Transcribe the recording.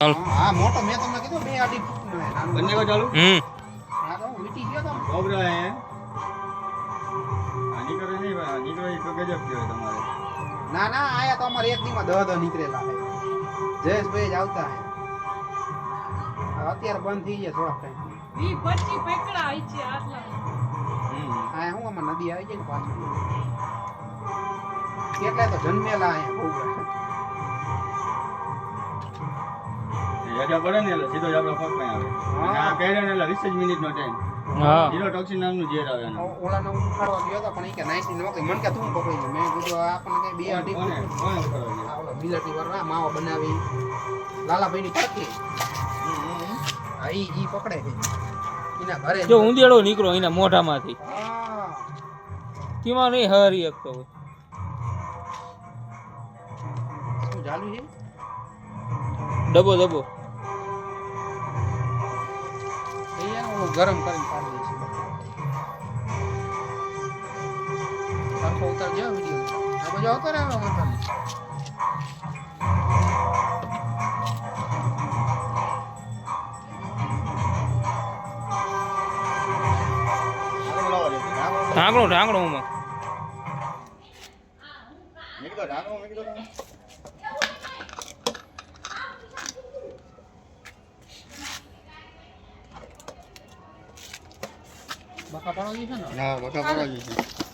હા મોટો મેં તમને કીધું બે આડી બંને કો ચાલુ હા તો વીટી ગયો તો ગોબરા હે આની કરે નહીં આની કરે તો ગજબ થયો તમારે ના ના આયા તો અમારે એક દીમાં 10 નીકળેલા હે જયેશભાઈ જ આવતા હે અત્યારે બંધ થઈ ગયા થોડા ટાઈમ ઈ 25 પકડા આવી છે આટલા આ હું અમાર નદી આવી જાય ને પાછું કેટલા તો જન્મેલા આયા ગોબરા યાદા પડે ને એટલે સીધો જ આપણો પગ માં આવે આ કેડે ને એટલે 20 મિનિટ નો ટાઈમ હા હીરો ટોક્સિન નામનું ઝેર આવે ને ઓલાનો ઉખાડવા ગયો તો પણ ઈ કે 90 નો કે મન કે તું પકડી લે મેં કીધું આપણને કઈ બે અઢી કોને ઉખાડવા ગયો ઓલો મિલટી વરવા માવો બનાવી લાલાભાઈ ની પડકી આ ઈ પકડે છે એના ઘરે જો ઊંધેડો નીકળો એના મોઢામાંથી હા કીમાં નહીં હરી એકતો હોય શું ચાલુ છે ડબો ડબો ગરમ કરીને પાડી દઈશું સરખો ઉતાર જો વિડિયો આ બાજુ આવતો રહે વાંધો નહીં ઢાંકણો ઢાંકણો માં મેકડો ઢાંકણો મેકડો બકા પાડો છે ને હા બકા પાડો છે